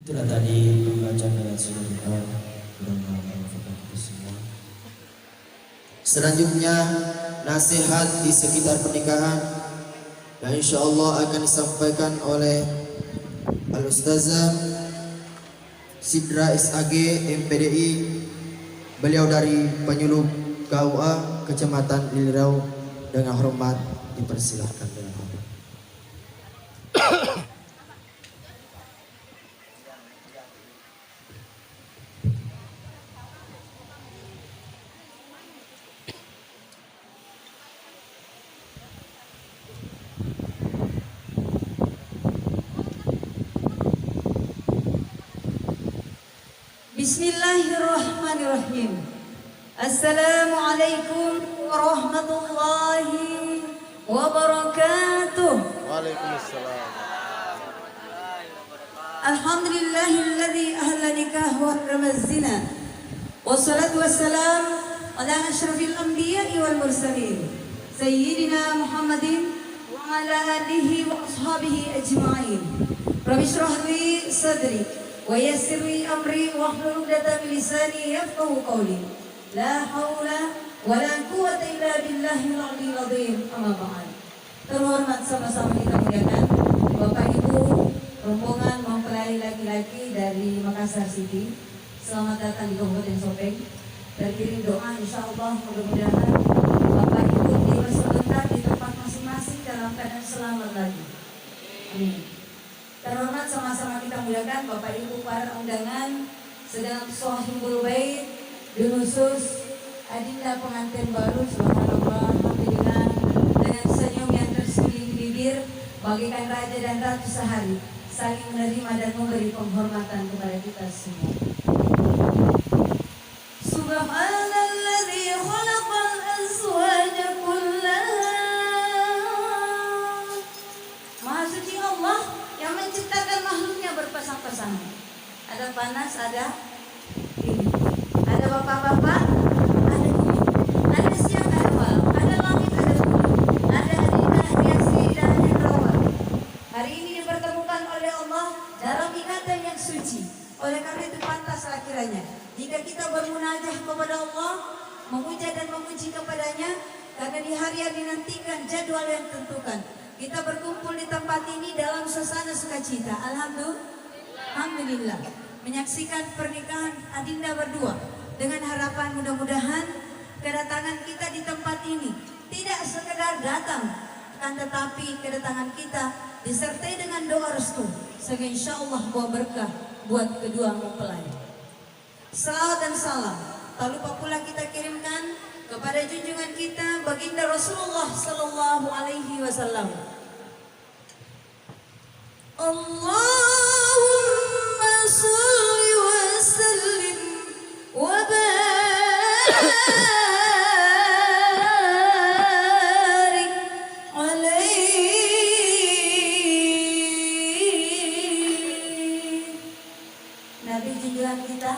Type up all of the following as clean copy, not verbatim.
Itulah tadi pembacaan ayat surah mudah-mudahan kita semua. Selanjutnya nasihat di sekitar pernikahan yang insya Allah akan disampaikan oleh Al-Ustazah Sidra SAG MPDI. Beliau dari penyuluh KUA Kecamatan Ilirau. Dengan hormat dipersilahkan dengan hormat. Bismillahirrahmanirrahim. Assalamualaikum warahmatullahi wabarakatuh. Waalaikumsalam. Alhamdulillahilladzi ahla nikah wa ramazina. Wassalatu wassalam ala asyrafil anbiya'i wal mursalin. Sayyidina Muhammadin wa ala alihi wa ashabihi ajma'in. Rabbi shrah li sadri wa yassir li amri wahlul 'uqdatam min lisani yafqahu qawli. La haula wala quwwata illa billahil aliyyil azim. Amma ba'd. Terhormat sama-sama kita muliakan Bapak Ibu rombongan mempelai laki-laki dari Makassar City. Selamat datang di Kabupaten Sopeng. Terkirim doa insyaallah mudah-mudahan Bapak Ibu dipersebentar di tempat masing-masing dalam keadaan selamat lagi. Amin. Terhormat sama-sama kita muliakan Bapak Ibu para undangan sedang Shahibul Bait Yunusus Adinda pengantin baru. Subhanallah, alhamdulillah, dengan senyum yang tersenyum di bibir bagaikan raja dan ratu sehari saling menerima dan memberi penghormatan kepada kita semua. Subhanalladzi khalaqal azwaja kullaha. Maha suci Allah yang menciptakan makhluknya berpasang-pasangan. Ada panas, ada ini. Ada bapak-bapak, ada ini. Ada siang, ada malam. Ada langit, ada bumi. Ada Adinda, Yasri, dan Hendrawan. Hari ini dipertemukan oleh Allah dalam ikatan yang suci. Oleh karena itu pantaslah kiranya jika kita bermunajah kepada Allah, memuja dan memuji kepadanya, karena di hari yang dinantikan, jadwal yang tentukan, kita berkumpul di tempat ini dalam suasana sukacita. Alhamdulillah, menyaksikan pernikahan Adinda berdua dengan harapan mudah-mudahan kedatangan kita di tempat ini tidak sekedar datang, akan tetapi kedatangan kita disertai dengan doa restu sehingga insya Allah buah berkah buat kedua mempelai. Salawat dan salam tak lupa pula kita kirimkan kepada junjungan kita baginda Rasulullah Sallallahu Alaihi Wasallam. Allahumma salli wa sallim wa barik alaihi. Nabi junjungan kita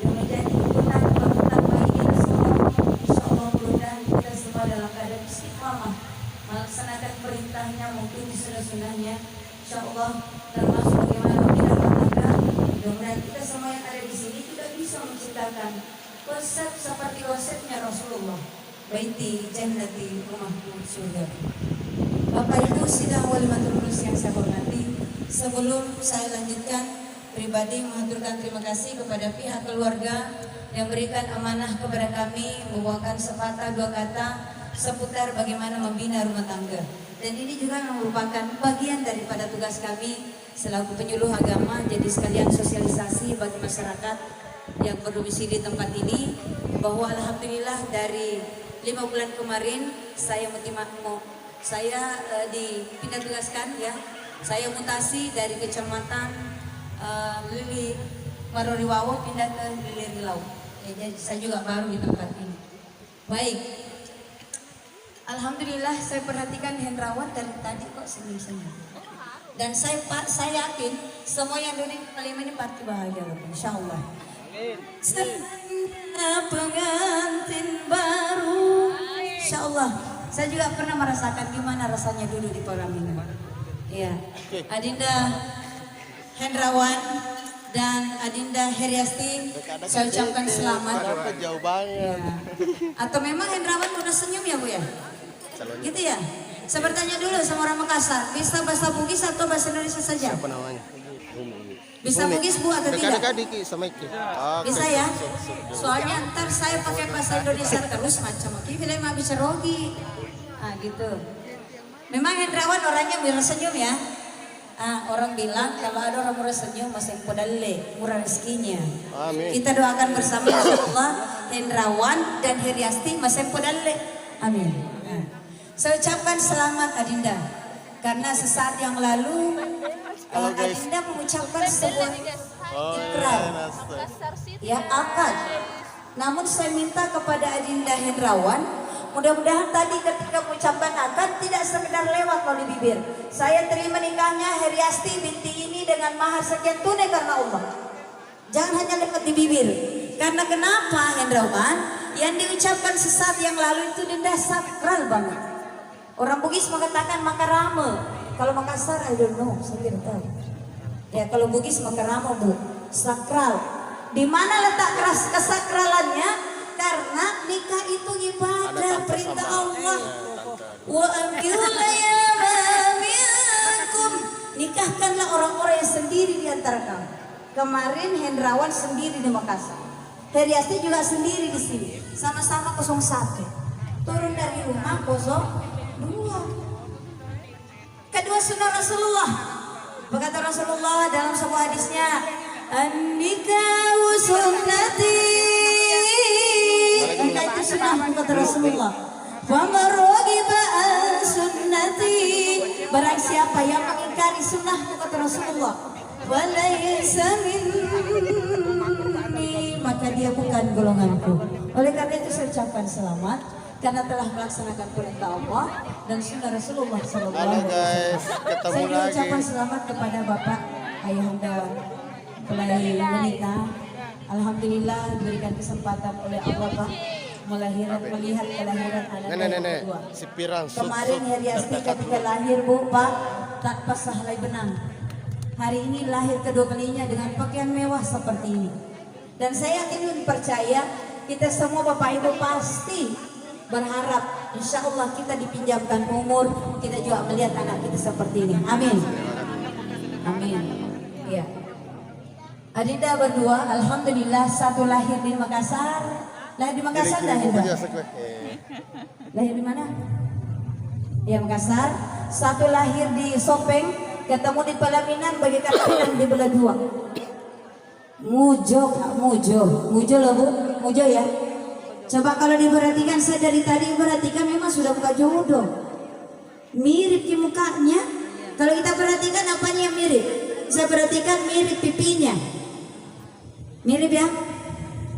yang menjadi ikutan panutan bagi kita semua. Insyaallah mudah-mudahan kita semua dalam keadaan istiqamah melaksanakan perintahnya maupun sunnah-sunnahnya. Insyaallah termasuk bagaimana kita bertangga. Mudah-mudahan kita semua yang ada di sini juga bisa menciptakan konsep seperti konsepnya Rasulullah. Baiti jannati, rumahku surga. Bapak Ibu sidang wali maturulus yang saya hormati, sebelum saya lanjutkan, pribadi mengaturkan terima kasih kepada pihak keluarga yang berikan amanah kepada kami membawakan sepatah dua kata seputar bagaimana membina rumah tangga. Dan ini juga merupakan bagian daripada tugas kami selaku penyuluh agama, jadi sekalian sosialisasi bagi masyarakat yang berdomisili di tempat ini bahwa alhamdulillah dari 5 bulan kemarin saya dipindah tugaskan ya. Saya mutasi dari kecamatan Lili Maroriwawo pindah ke Lili Rilau. Jadi saya juga baru di tempat ini. Baik. Alhamdulillah saya perhatikan Hendrawan dari tadi kok senyum-senyum. Dan saya yakin semua yang duduk di kalimat ini pasti bahagia loh, insyaallah. Amin. Pengantin baru, insyaallah. Saya juga pernah merasakan gimana rasanya dulu di Paramina. Iya. Adinda Hendrawan dan Adinda Heriasti, saya ucapkan selamat. Jauh banget. Ya. Atau memang Hendrawan udah senyum ya Bu ya? Gitu ya? Saya bertanya dulu sama orang Makassar, bisa bahasa Bugis atau bahasa Indonesia saja? Apa namanya? Bisa Bugis Bu atau tidak? Dekat-dekat sama Iki. Bisa ya? Soalnya ntar saya pakai bahasa Indonesia terus macam Iki, bila mah bisa rogi. Ah gitu. Memang Hendrawan orangnya murah senyum ya. Orang bilang kalau ada orang murah senyum masih podalle, murah rezekinya. Amin. Kita doakan bersama insyaallah Hendrawan dan Heriasti masih podalle. Amin. Saya ucapkan selamat Adinda karena sesaat yang lalu Adinda mengucapkan sebuah ikrar ya akad. Namun saya minta kepada Adinda Hendrawan, mudah-mudahan tadi ketika mengucapkan akad tidak sekedar lewat melalui bibir. Saya terima nikahnya Heriasti binti ini dengan mahar sekian tunai karena Allah. Jangan hanya lewat di bibir. Karena kenapa Hendrawan? Yang diucapkan sesaat yang lalu itu denda sakral banget. Orang Bugis mengatakan makarame. Kalau Makassar I don't know, saya tidak tahu. Ya kalau Bugis makarame Bu, sakral. Di mana letak kesakralannya? Karena nikah itu ibadah, perintah Allah. Wa ankihul ayama minkum. Nikahkanlah orang-orang yang sendiri di antara kamu. Kemarin Hendrawan sendiri di Makassar. Heriasti juga sendiri di sini. Sama-sama 01. Turun dari rumah 02. Kedua sunnah Rasulullah. Berkata Rasulullah dalam sebuah hadisnya, "An-nikahu sunnati." Nikah itu sunnah kata Rasulullah. "Faman raghiba an sunnati." Barang siapa yang mengingkari sunnah kata Rasulullah, "Falaysa minni." Maka dia bukan golonganku. Oleh karena itu saya ucapkan selamat karena telah melaksanakan perintah Allah dan sunnah Rasulullah sallallahu alaihi wasallam. Saya juga ucapkan selamat kepada Bapak Ayahanda pelai wanita. Alhamdulillah diberikan kesempatan oleh Allah Pak melihat kelahiran anak Nenek kedua. si Pirang. Kemarin Heriasti ketika lahir Bu Pak tak pas sahlai benang. Hari ini lahir kedua kalinya dengan pakaian mewah seperti ini. Dan saya yakin dan percaya kita semua Bapak Ibu pasti berharap insya Allah kita dipinjamkan umur, kita juga melihat anak kita seperti ini. Amin. Amin. Ya. Adinda berdua, alhamdulillah satu lahir di Makassar. Lahir di Makassar dah Adinda. Lahir di mana? Ya Makassar. Satu lahir di Sopeng, ketemu di Pelaminan, bagi kalian di belah dua. Mujo loh Bu, mujo ya. Coba kalau diperhatikan, saya dari tadi perhatikan memang sudah buka jodoh. Mirip di mukanya. Kalau kita perhatikan apanya yang mirip? Saya perhatikan mirip pipinya. Mirip ya?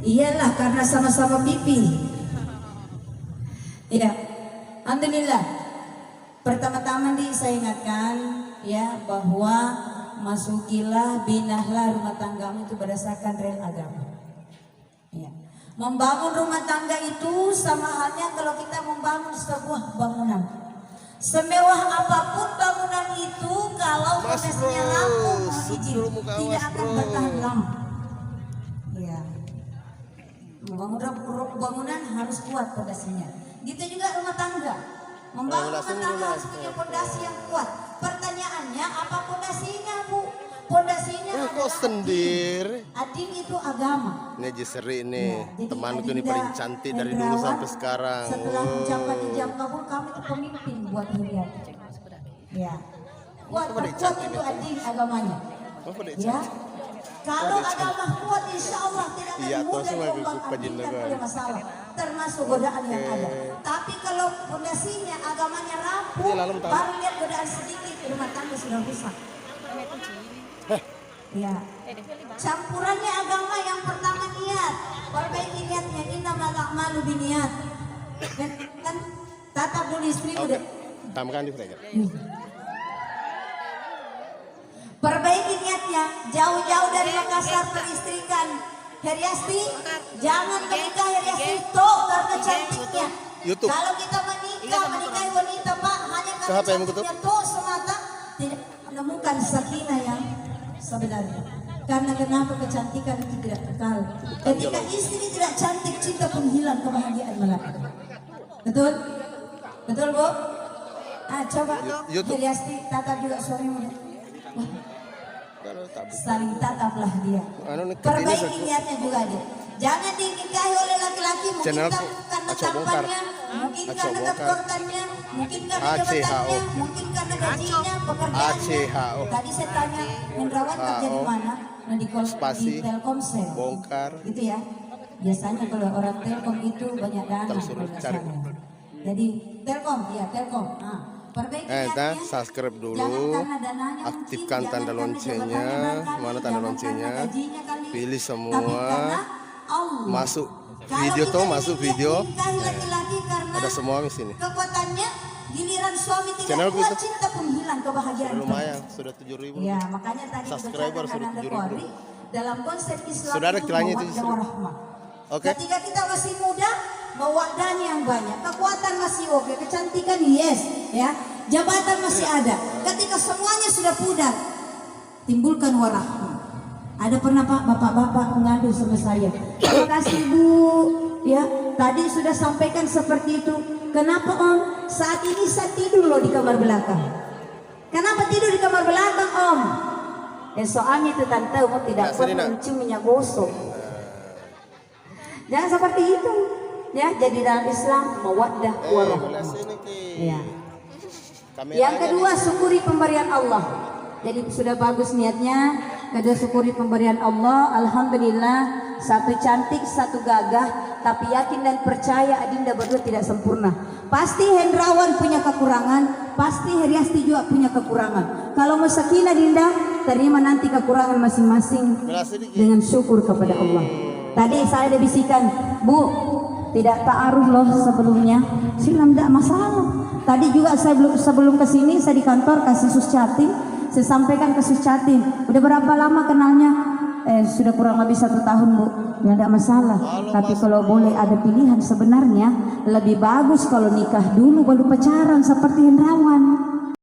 Iyalah karena sama-sama pipi. Ya, alhamdulillah. Pertama-tama nih saya ingatkan ya bahwa masukilah, binahlah rumah tanggamu itu berdasarkan real agama. Ya. Membangun rumah tangga itu sama halnya kalau kita membangun sebuah bangunan. Semewah apapun bangunan itu, kalau prosesnya rampung, mohon izin, tidak akan bertahan lama. Ya. Membangun bangunan harus kuat fondasinya. Gitu juga rumah tangga. Membangun rumah tangga harus punya fondasi yang kuat. Pertanyaannya apa fondasinya Bu? Fondasinya kok sendiri? Adin itu agama. Ini Jisri nih, Ya, temanku ini paling cantik dari dulu sampai sekarang. Setelah mencapai ijab kabul, kamu itu pemimpin buat Heriat. Ya. Kuat itu Adin agamanya. Ya. Kalau agama kuat, insya Allah tidak akan mudah diombang-ambingkan oleh masalah, termasuk godaan yang ada. Tapi kalau fondasinya agamanya rapuh, baru lihat godaan sedikit, rumah tangga sudah rusak. Ya. Campurannya agama yang pertama niat. Perbaiki niatnya, innamal a'malu binniyat. Kan tatap dulu istri udah. Tambahkan di flag. Perbaiki niatnya, jauh-jauh dari Makassar peristrikan Heriasti. Jangan menikah Heriasti toh karena cantiknya. YouTube. Kalau kita menikahi wanita Pak hanya karena cantiknya toh semata, tidak menemukan sakinah yang sebenarnya. Karena kenapa kecantikan itu tidak kekal. Ketika istri tidak cantik, cinta pun hilang, kebahagiaan melanda. Betul? Betul, Bu? Coba YouTube. Heliasti tatap juga suamimu. Wah, Kalau tak bisa. saling tataplah dia. Anu nih, Perbaiki ini niatnya juga dia. Jangan dinikahi oleh laki-laki mungkin Channelku, karena Aco bongkar. tampannya, mungkin Aco karena bongkar. kekuatannya, mungkin karena ACHO. jabatannya, mungkin karena gajinya, pekerjaannya. ACHO. Tadi saya tanya, Hendrawan kerja di mana? Nah, di Spasi. Telkomsel. Bongkar. Gitu ya. Biasanya kalau orang Telkom itu banyak dana. Ntar suruh kalau nggak cari. salah. Jadi Telkom, ya Telkom. Perbaiki niatnya. Subscribe dulu, Jangan karena dananya aktifkan mungkin, tanda jangan karena loncengnya. jabatannya barangkali, Mana tanda jangan loncengnya? karena gajinya kali. Pilih Tapi semua. karena Allah. Masuk Kalau video kita tuh, masuk video. dinikahi laki-laki karena Ada semua di sini. kekuatannya, giliran suami tidak Channelku kuat, itu. cinta pun hilang, kebahagiaan. Lumayan, sudah 7.000. Ya, makanya tadi Subscriber dibacakan sudah Anda 7.000. Qori, dalam konsep Islam Sudah ada itu iklannya itu, mawaddah sudah. warahmah. Oke. Ketika kita masih muda, mawaddahnya yang banyak, kekuatan masih oke, kecantikan yes, ya, jabatan masih ada. Ketika semuanya sudah pudar, timbulkan warahmah. Ada pernah Pak, bapak-bapak mengadu sama saya. Terima kasih Bu, ya, tadi sudah sampaikan seperti itu. Kenapa Om? Saat ini saya tidur loh di kamar belakang. Kenapa tidur di kamar belakang Om? Soalnya itu tante Om tidak Nah, pernah Selina. mencium minyak gosok. Jangan seperti itu, ya. Jadi dalam Islam mawaddah warahmah. Sini Ki. Ya. Kameranya Yang kedua, syukuri pemberian Allah. Jadi sudah bagus niatnya. Kedua, syukuri pemberian Allah. Alhamdulillah, satu cantik, satu gagah. Tapi yakin dan percaya Adinda berdua tidak sempurna. Pasti Hendrawan punya kekurangan. Pasti Heriasti juga punya kekurangan. Kalau mau sakinah Dinda, terima nanti kekurangan masing-masing Belah sini Ki. dengan syukur kepada Allah. Tadi saya ada bisikan, Bu, tidak ta'aruf loh sebelumnya. Silam tidak masalah. Tadi juga saya sebelum kesini saya di kantor kasih sus chatting. Saya sampaikan ke sus chatting. Udah berapa lama kenalnya? Sudah kurang lebih 1 tahun Bu. Ya tidak masalah. Tapi kalau boleh ada pilihan sebenarnya lebih bagus kalau nikah dulu baru pacaran seperti Hendrawan.